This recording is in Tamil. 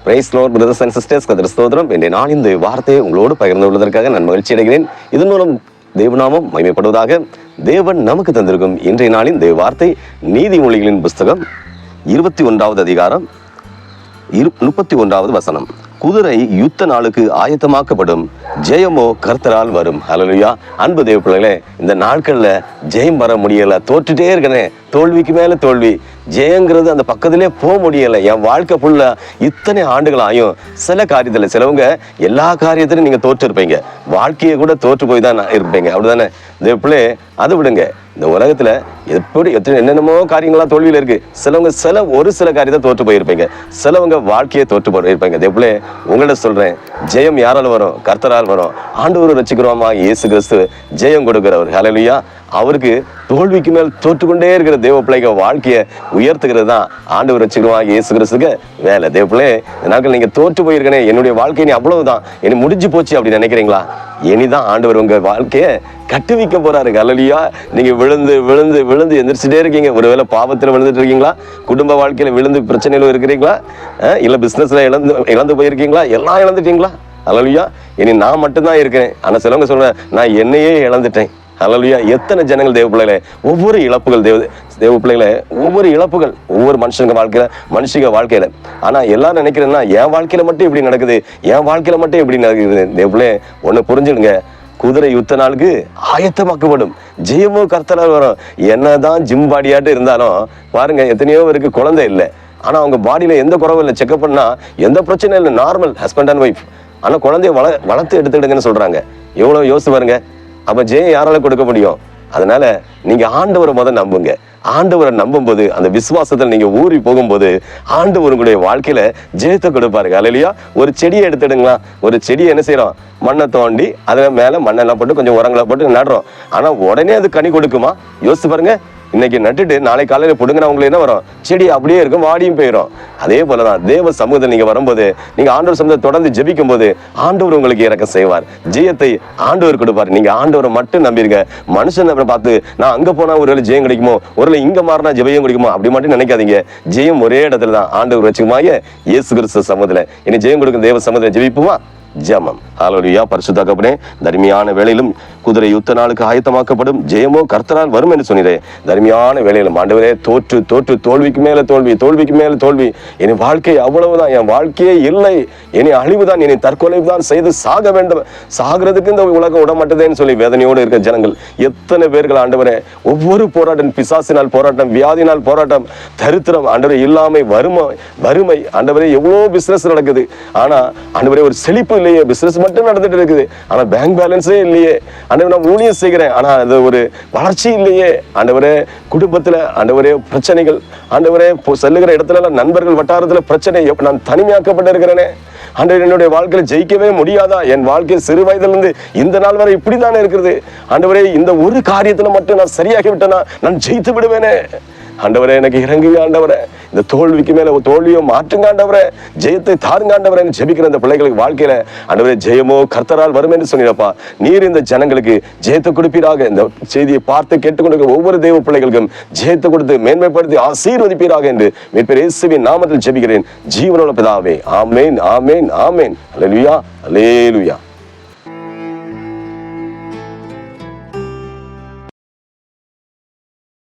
Price lord brothers and sisters, கர்த்தருக்கு ஸ்தோத்திரம். இன்றைய நாள் இந்த வார்த்தையை உங்களோடு பகிர்ந்து கொள்வதற்காக நான் மகிழ்ச்சி அடைகிறேன். இதன் மூலம் தேவநாமம் மகிமைப்படுவதாக. தேவன் நமக்கு தந்திருக்கும் இன்றைய நாளின் தேவ வார்த்தை நீதிமொழிகளின் புஸ்தகம் 21வது அதிகாரம் 31வது வசனம். குதிரை யுத்த நாளுக்கு ஆயத்தமாக்கப்படும், ஜெயமோ கர்த்தரால் வரும். ஹல்லேலூயா. அன்பு தேவ பிள்ளைகளே, இந்த நாட்கள்ல ஜெயம் வர முடியல, தோற்றுட்டே இருக்கனே, தோல்விக்கு மேல தோல்வி, ஜெயங்கிறது அந்த பக்கத்திலே போக முடியலை. என் வாழ்க்கை ஃபுல்லா இத்தனை ஆண்டுகள் ஆயும் சில காரியத்தில், சிலவங்க எல்லா காரியத்திலும் நீங்க தோற்று இருப்பீங்க, வாழ்க்கையை கூட தோற்று போய் தான் இருப்பீங்க, அப்படிதானே? தேவப்பிள்ளை, அதை விடுங்க. இந்த உலகத்துல எப்படி என்னென்னமோ காரியங்களா தோல்வியில இருக்கு. சிலவங்க ஒரு சில காரியத்தை தோற்று போயிருப்பீங்க, சிலவங்க வாழ்க்கையை தோற்று போயிருப்பீங்க. தேவப்பிள்ளை, உங்கள்ட்ட சொல்றேன், ஜெயம் யாரால் வரும்? கர்த்தரால் வரும். ஆண்டவர் ரட்சிக்கிறோமா இயேசு கிறிஸ்து ஜெயம் கொடுக்கிறவர். ஹல்லேலூயா. அவருக்கு தோல்விக்கு மேல் தோற்றுக்கொண்டே இருக்கிற தேவ பிள்ளைங்க வாழ்க்கையை உயர்த்துகிறது தான் ஆண்டவர் ரட்சிக்கிறோமா இயேசு கிறிஸ்துக்கு வேலை. தேவ பிள்ளை, இந்த நாட்கள் நீங்க தோற்று போயிருக்கனே, என்னுடைய வாழ்க்கை நீ அவ்வளவுதான், இனி முடிஞ்சு போச்சு அப்படின்னு நினைக்கிறீங்களா? இனிதான் ஆண்டவர் உங்க வாழ்க்கைய கட்டுவிக்க போறாரு. ஹல்லேலூயா. நீங்க விழுந்து விழுந்து விழுந்து எந்திரிச்சுட்டே இருக்கீங்க. ஒருவேளை பாவத்துல விழுந்துட்டு இருக்கீங்களா? குடும்ப வாழ்க்கையில விழுந்து பிரச்சனையில இருக்கிறீங்களா? இல்ல பிசினஸ்ல இழந்து போயிருக்கீங்களா? எல்லாம் இழந்துட்டீங்களா? ஹல்லேலூயா. இனி நான் மட்டும்தான் இருக்கேன். ஆனா சிலவங்க சொல்றேன், நான் என்னையே இழந்துட்டேன். ஹல்லேலூயா. எத்தனை ஜனங்கள் தேவ பிள்ளைகளே, ஒவ்வொரு இழப்புகள் தேவ பிள்ளைகளே, ஒவ்வொரு இழப்புகள் ஒவ்வொரு மனுஷங்க வாழ்க்கையில. ஆனா எல்லாரும் நினைக்கிறேன்னா, என் வாழ்க்கையில மட்டும் இப்படி நடக்குது, என் வாழ்க்கையில மட்டும் இப்படி நடக்குது. தேவ பிள்ளை, ஒண்ணு புரிஞ்சுடுங்க, குதிரை யுத்த நாளுக்கு ஆயத்தமாக்கப்படும், ஜெயமோ கர்த்தரால் வரும். என்னதான் ஜிம் பாடியாட்டு இருந்தாலும் பாருங்க, எத்தனையோ பேருக்கு குழந்தை இல்லை, ஆனா அவங்க பாடியில எந்த குறவும் இல்லை, செக்அப் பண்ணா எந்த பிரச்சனையும் இல்லை, நார்மல் ஹஸ்பண்ட் அண்ட் ஒய்ஃப். ஆனா குழந்தைய வளர்த்து எடுத்துடுங்கன்னு சொல்றாங்க. எவ்வளவு யோசிச்சு பாருங்க. அப்ப ஜெயம் யாரால கொடுக்க முடியும்? அதனால நீங்க ஆண்டவரை நம்புங்க. ஆண்டவரை நம்பும் போது, அந்த விசுவாசத்தில் நீங்க ஊறி போகும்போது, ஆண்டவர் உங்களுடைய வாழ்க்கையில ஜெயத்தை கொடுப்பாருங்க. ஹல்லேலூயா. ஒரு செடியை எடுத்துடுங்களா, ஒரு செடியை என்ன செய்யறோம்? மண்ணை தோண்டி அதுல மேல மண்ணெல்லாம் போட்டு கொஞ்சம் உரங்களை போட்டு நடுறோம். ஆனா உடனே அது கனி கொடுக்குமா? யோசிச்சு பாருங்க. இன்னைக்கு நட்டுட்டு நாளை காலையில புடுங்கினா உங்களுக்கு என்ன வரும்? செடி அப்படியே இருக்கும், வாடியும் போயிடும். அதே போலதான் தேவ சமூகத்தில் நீங்க வரும்போது, நீங்க ஆண்டவர் சமூகத்தை தொடர்ந்து ஜெபிக்கும் போது, ஆண்டவர் உங்களுக்கு இறக்கம் செய்வார், ஜெயத்தை ஆண்டவர் கொடுப்பார். நீங்க ஆண்டவரை மட்டும் நம்பிருங்க. மனுஷன் பார்த்து நான் அங்க போனா ஒருவேளை ஜெயம் கிடைக்குமோ, ஒருவேளை இங்க மாறினா ஜெயம் கிடைக்குமோ, அப்படி மட்டும் நினைக்காதீங்க. ஜெயம் ஒரே இடத்துல தான், ஆண்டவர் வச்சுக்குமாய இயேசு கிறிஸ்து சமூகத்துல. இனி ஜெயம் கொடுக்கும் தேவ சமூகத்துல ஜெபிப்புமா? ஜெபம். ஹல்லேலூயா. பரிசுத்த தகப்பனே, தர்மியான வேளையிலும் குதிரை யுத்த நாளுக்கு ஆயத்தமாக்கப்படும், ஜெயமோ கர்த்தரால் வரும் என்று சொன்னீரே. தர்மியான வேளையிலும் ஆண்டவரே, தோற்று தோற்று தோல்விக்கு மேல தோல்வி, தோல்விக்கு மேல தோல்வி, இனி வாழ்க்கை அவ்வளவுதான், என் வாழ்க்கையே இல்லை, இனி அழிவுதான், இனி தற்கொலை தான் செய்து சாக வேண்டும், சாகிறதுக்கு இந்த உலகம் விடமாட்டதேன்னு சொல்லி வேதனையோடு இருக்க ஜனங்கள் எத்தனை பேர்கள் ஆண்டவரே. ஒவ்வொரு போராட்டம், பிசாசினால் போராட்டம், வியாதினால் போராட்டம், தரித்திரம் ஆண்டவரே, இல்லாமை, வறுமை ஆண்டவரே, எவ்வளவு பிசினஸ் நடக்குது. ஆனா ஆண்டவரே, ஒரு செழிப்பு இல்லையே, பிசினஸ் மட்டும் நடந்துட்டு இருக்குது, ஆனா பேங்க் பேலன்ஸே இல்லையே. ஆண்டவரே, நான் ஊழியம் செய்கிறேன், ஆனா அது ஒரு வளர்ச்சி இல்லையே. ஆண்டவரே, குடும்பத்துல ஆண்டவரே பிரச்சனைகள், ஆண்டவரே செல்லுகிற இடத்துல நண்பர்கள் வட்டாரத்துல பிரச்சனை, நான் தனிமையாக்கப்பட்டு இருக்கிறேனே. ஆண்டவரே, என்னுடைய வாழ்க்கையில ஜெயிக்கவே முடியாதா? என் வாழ்க்கை சிறு வயதிலிருந்து இந்த நாள் வரை இப்படித்தானே இருக்கிறது. ஆண்டவரே, இந்த ஒரு காரியத்துல மட்டும் நான் சரியாகி விட்டேனா நான் ஜெயித்து விடுவேனே. ஆண்டவரே, எனக்கு இறங்குங்க ஆண்டவரே, இந்த தோல்விக்கு மேல தோல்வியோ மாற்றுங்க ஆண்டவரே, ஜெயத்தை தாருங்க ஆண்டவரே. ஜெபிக்கிற இந்த பிள்ளைகளுக்கு வாழ்க்கையில ஆண்டவரே, ஜெயமோ கர்த்தரால் வரும் என்று சொன்னீரப்பா. நீர் இந்த ஜனங்களுக்கு ஜெயத்தை கொடுப்பீராக. இந்த செய்தியை பார்த்து கேட்டுக்கொண்டு ஒவ்வொரு தேவ பிள்ளைகளுக்கும் ஜெயத்தை கொடுத்து மேன்மைப்படுத்தி ஆசீர்வதிப்பீராக என்று மீட்பர் இயேசுவின் நாமத்தில் ஜெபிக்கிறேன், ஜீவனுள்ள பிதாவே. ஆமேன், ஆமேன், ஆமேன். அல்லேலூயா, அல்லேலூயா.